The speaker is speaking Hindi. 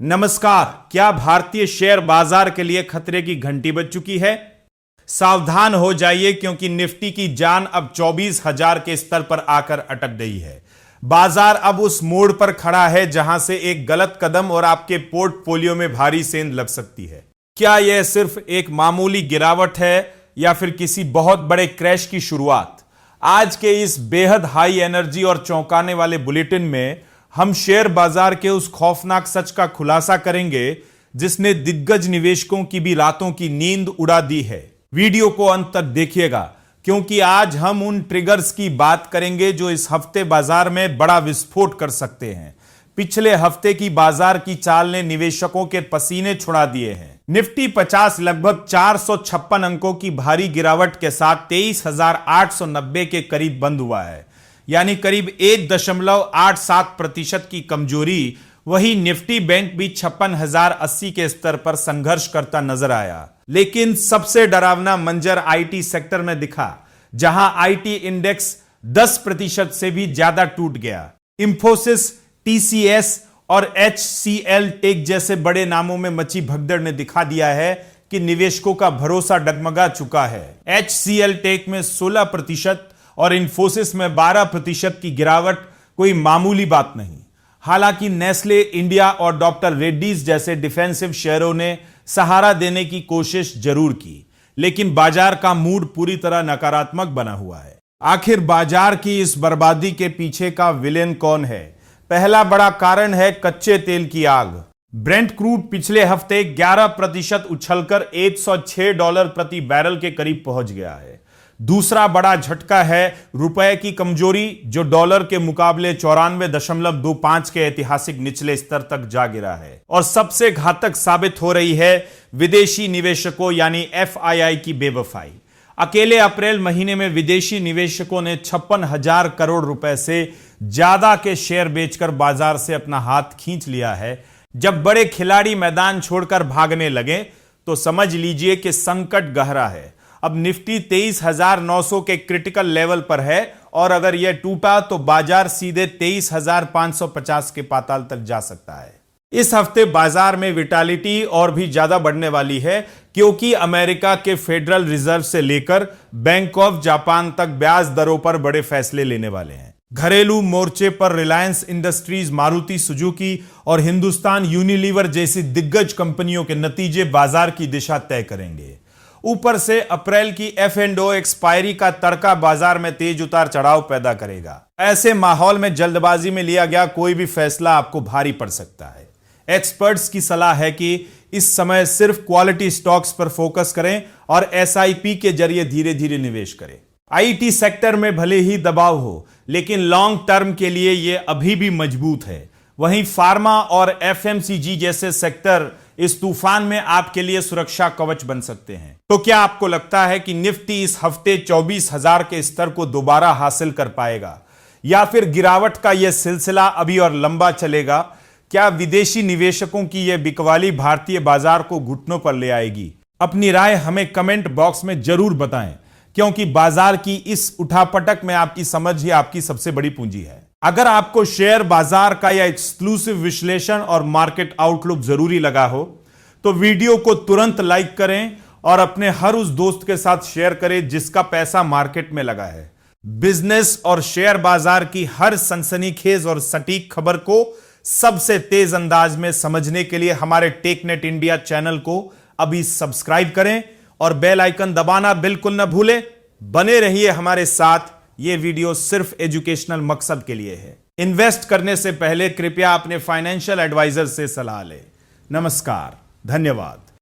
नमस्कार। क्या भारतीय शेयर बाजार के लिए खतरे की घंटी बज चुकी है? सावधान हो जाइए, क्योंकि निफ्टी की जान अब 24,000 के स्तर पर आकर अटक गई है। बाजार अब उस मोड़ पर खड़ा है जहां से एक गलत कदम और आपके पोर्टफोलियो में भारी सेंध लग सकती है। क्या यह सिर्फ एक मामूली गिरावट है या फिर किसी बहुत बड़े क्रैश की शुरुआत? आज के इस बेहद हाई एनर्जी और चौंकाने वाले बुलेटिन में हम शेयर बाजार के उस खौफनाक सच का खुलासा करेंगे जिसने दिग्गज निवेशकों की भी रातों की नींद उड़ा दी है। वीडियो को अंत तक देखिएगा, क्योंकि आज हम उन ट्रिगर्स की बात करेंगे जो इस हफ्ते बाजार में बड़ा विस्फोट कर सकते हैं। पिछले हफ्ते की बाजार की चाल ने निवेशकों के पसीने छुड़ा दिए हैं। निफ्टी 50 लगभग 456 अंकों की भारी गिरावट के साथ 23,890 के करीब बंद हुआ है, यानी करीब 1.87% की कमजोरी। वही निफ्टी बैंक भी 56,080 के स्तर पर संघर्ष करता नजर आया। लेकिन सबसे डरावना मंजर आईटी सेक्टर में दिखा, जहां आईटी इंडेक्स 10% से भी ज्यादा टूट गया। इंफोसिस, टीसीएस और एचसीएल टेक जैसे बड़े नामों में मची भगदड़ ने दिखा दिया है कि निवेशकों का भरोसा डगमगा चुका है। एचसीएल टेक में 16% और इंफोसिस में 12% की गिरावट कोई मामूली बात नहीं। हालांकि नेस्ले इंडिया और डॉक्टर रेड्डीज जैसे डिफेंसिव शेयरों ने सहारा देने की कोशिश जरूर की, लेकिन बाजार का मूड पूरी तरह नकारात्मक बना हुआ है। आखिर बाजार की इस बर्बादी के पीछे का विलेन कौन है? पहला बड़ा कारण है कच्चे तेल की आग। ब्रेंट क्रूड पिछले हफ्ते 11% उछलकर $106 प्रति बैरल के करीब पहुंच गया है। दूसरा बड़ा झटका है रुपए की कमजोरी, जो डॉलर के मुकाबले 94.25 के ऐतिहासिक निचले स्तर तक जा गिरा है। और सबसे घातक साबित हो रही है विदेशी निवेशकों यानी एफआईआई की बेवफाई। अकेले अप्रैल महीने में विदेशी निवेशकों ने 56,000 करोड़ रुपए से ज्यादा के शेयर बेचकर बाजार से अपना हाथ खींच लिया है। जब बड़े खिलाड़ी मैदान छोड़कर भागने लगे तो समझ लीजिए कि संकट गहरा है। अब निफ्टी 23,900 के क्रिटिकल लेवल पर है, और अगर यह टूटा तो बाजार सीधे 23,550 के पाताल तक जा सकता है। इस हफ्ते बाजार में विटालिटी और भी ज्यादा बढ़ने वाली है, क्योंकि अमेरिका के फेडरल रिजर्व से लेकर बैंक ऑफ जापान तक ब्याज दरों पर बड़े फैसले लेने वाले हैं। घरेलू मोर्चे पर रिलायंस इंडस्ट्रीज, मारुति सुजुकी और हिंदुस्तान यूनिलीवर जैसी दिग्गज कंपनियों के नतीजे बाजार की दिशा तय करेंगे। ऊपर से अप्रैल की F&O एक्सपायरी का तड़का बाजार में तेज उतार चढ़ाव पैदा करेगा। ऐसे माहौल में जल्दबाजी में लिया गया कोई भी फैसला आपको भारी पड़ सकता है। एक्सपर्ट्स की सलाह है कि इस समय सिर्फ क्वालिटी स्टॉक्स पर फोकस करें और SIP के जरिए धीरे धीरे निवेश करें। आईटी सेक्टर में भले ही दबाव हो, लेकिन लॉन्ग टर्म के लिए यह अभी भी मजबूत है। वहीं फार्मा और FMCG जैसे सेक्टर इस तूफान में आपके लिए सुरक्षा कवच बन सकते हैं। तो क्या आपको लगता है कि निफ्टी इस हफ्ते 24,000 के स्तर को दोबारा हासिल कर पाएगा, या फिर गिरावट का यह सिलसिला अभी और लंबा चलेगा? क्या विदेशी निवेशकों की यह बिकवाली भारतीय बाजार को घुटनों पर ले आएगी? अपनी राय हमें कमेंट बॉक्स में जरूर बताएं, क्योंकि बाजार की इस उठापटक में आपकी समझ ही आपकी सबसे बड़ी पूंजी है। अगर आपको शेयर बाजार का यह एक्सक्लूसिव विश्लेषण और मार्केट आउटलुक जरूरी लगा हो तो वीडियो को तुरंत लाइक करें और अपने हर उस दोस्त के साथ शेयर करें जिसका पैसा मार्केट में लगा है। बिजनेस और शेयर बाजार की हर सनसनीखेज और सटीक खबर को सबसे तेज अंदाज में समझने के लिए हमारे टेकनेट इंडिया चैनल को अभी सब्सक्राइब करें और बेल आइकन दबाना बिल्कुल न भूलें। बने रहिए हमारे साथ। यह वीडियो सिर्फ एजुकेशनल मकसद के लिए है। इन्वेस्ट करने से पहले कृपया अपने फाइनेंशियल एडवाइजर से सलाह लें। नमस्कार, धन्यवाद।